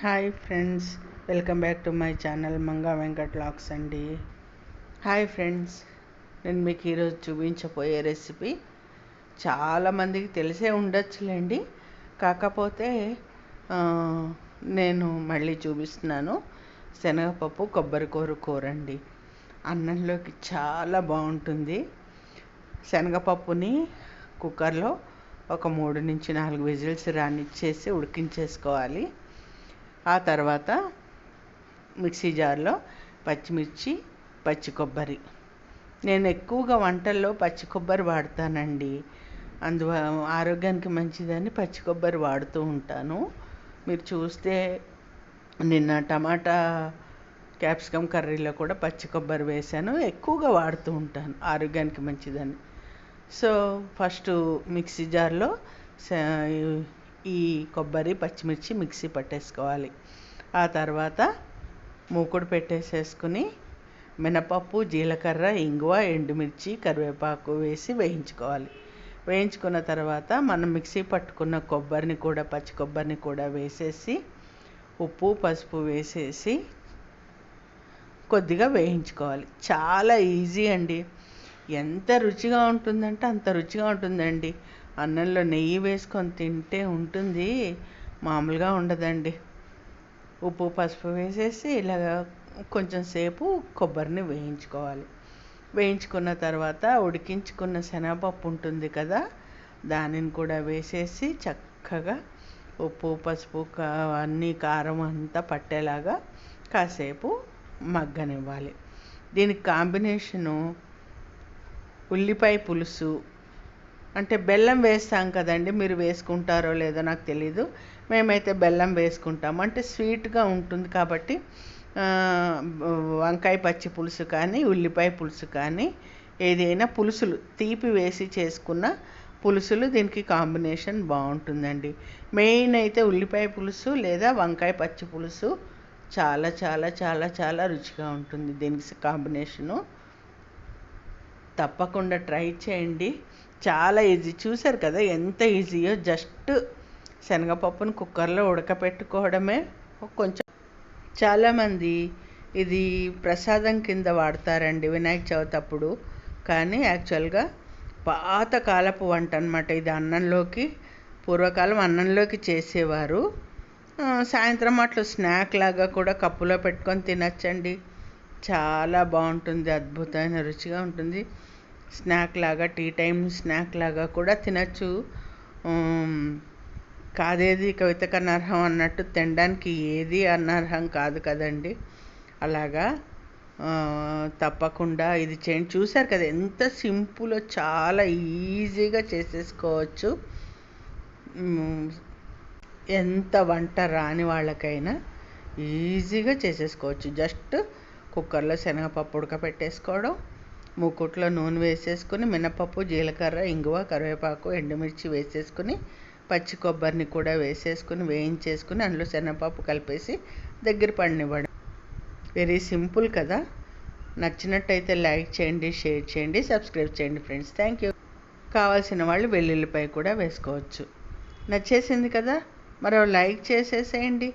Hi friends, welcome back to my channel Manga Venkat vlogs అండి. Hi friends, నేను మీకు ఈరోజు చూపించబోయే రెసిపీ చాలామందికి తెలిసే ఉండొచ్చులేండి. కాకపోతే నేను మళ్ళీ చూపిస్తున్నాను. శనగపప్పు కొబ్బరి కూర అండి. అన్నంలోకి చాలా బాగుంటుంది. శనగపప్పుని కుక్కర్లో ఒక 3 నుంచి 4 విజిల్స్ రానిచ్చేసి ఉడికించేసుకోవాలి. ఆ తర్వాత మిక్సీ జార్లో పచ్చిమిర్చి, పచ్చి కొబ్బరి, నేను ఎక్కువగా వంటల్లో పచ్చి కొబ్బరి వాడతానండి. ఆరోగ్యానికి మంచిదని పచ్చి కొబ్బరి వాడుతూ ఉంటాను. మీరు చూస్తే నిన్న టమాటా క్యాప్సికమ్ కర్రీలో కూడా పచ్చి కొబ్బరి వేశాను. ఎక్కువగా వాడుతూ ఉంటాను, ఆరోగ్యానికి మంచిదని. సో ఫస్ట్ మిక్సీ జార్లో ఈ కొబ్బరి, పచ్చిమిర్చి మిక్సీ పట్టేసుకోవాలి. ఆ తర్వాత మూకుడు పెట్టేసేసుకుని మినపప్పు, జీలకర్ర, ఇంగువ, ఎండుమిర్చి, కరివేపాకు వేసి వేయించుకోవాలి. వేయించుకున్న తర్వాత మనం మిక్సీ పట్టుకున్న కొబ్బరిని కూడా, పచ్చి కొబ్బరిని కూడా వేసేసి ఉప్పు, పసుపు వేసేసి కొద్దిగా వేయించుకోవాలి. చాలా ఈజీ అండి. ఎంత రుచిగా ఉంటుందంటే అంత రుచిగా ఉంటుందండి. అన్నంలో నెయ్యి వేసుకొని తింటే ఉంటుంది, మామూలుగా ఉండదండి. ఉప్పు, పసుపు వేసేసి ఇలాగ కొంచెం సేపు కొబ్బరిని వేయించుకోవాలి. వేయించుకున్న తర్వాత ఉడికించుకున్న శనగపప్పు ఉంటుంది కదా, దానిని కూడా వేసేసి చక్కగా ఉప్పు, పసుపు అన్నీ కారం అంతా పట్టేలాగా కాసేపు మగ్గనివ్వాలి. దీనికి కాంబినేషను ఉల్లిపాయ పులుసు, అంటే బెల్లం వేస్తాం కదండి, మీరు వేసుకుంటారో లేదో నాకు తెలీదు. మేమైతే బెల్లం వేసుకుంటాము, అంటే స్వీట్గా ఉంటుంది కాబట్టి. వంకాయ పచ్చి పులుసు కానీ, ఉల్లిపాయ పులుసు కానీ, ఏదైనా పులుసులు తీపి వేసి చేసుకున్న పులుసులు దీనికి కాంబినేషన్ బాగుంటుందండి. మెయిన్ అయితే ఉల్లిపాయ పులుసు లేదా వంకాయ పచ్చి పులుసు చాలా చాలా చాలా చాలా రుచిగా ఉంటుంది. దీనికి కాంబినేషను తప్పకుండా ట్రై చేయండి. చాలా ఈజీ. చూసారు కదా ఎంత ఈజీయో. జస్ట్ శనగపప్పును కుక్కర్లో ఉడకపెట్టుకోవడమే. కొంచెం చాలామంది ఇది ప్రసాదం కింద వాడతారండి వినాయక చవితి అప్పుడు. కానీ యాక్చువల్గా పాతకాలపు వంట అన్నమాట ఇది. పూర్వకాలం అన్నంలోకి చేసేవారు. సాయంత్రం అట్లా స్నాక్ లాగా కూడా కప్పులో పెట్టుకొని తినచ్చండి. చాలా బాగుంటుంది, అద్భుతమైన రుచిగా ఉంటుంది. స్నాక్ లాగా, టీ టైం స్నాక్ లాగా కూడా తినచ్చు. కాదేది కవితకు అనర్హం అన్నట్టు తినడానికి ఏది అనర్హం కాదు కదండి. అలాగా తప్పకుండా ఇది చేయండి. చూశారు కదా ఎంత సింపుల్, చాలా ఈజీగా చేసేసుకోవచ్చు. ఎంత వంట రాని వాళ్ళకైనా ఈజీగా చేసేసుకోవచ్చు. జస్ట్ కుక్కర్లో శనగపప్పు ఉడకపెట్టేసుకోవడం, మూకుట్లో నూనె వేసేసుకుని మినపప్పు, జీలకర్ర, ఇంగువ, కరివేపాకు, ఎండుమిర్చి వేసేసుకుని పచ్చి కొబ్బరిని కూడా వేసేసుకుని వేయించేసుకుని అందులో శనగపప్పు కలిపేసి దగ్గర పడినివ్వడం. వెరీ సింపుల్ కదా. నచ్చినట్టయితే లైక్ చేయండి, షేర్ చేయండి, సబ్స్క్రైబ్ చేయండి ఫ్రెండ్స్. Thank you. కావాల్సిన వాళ్ళు వెల్లుల్లిపాయ కూడా వేసుకోవచ్చు. నచ్చేసింది కదా, మరో లైక్ చేసేసేయండి.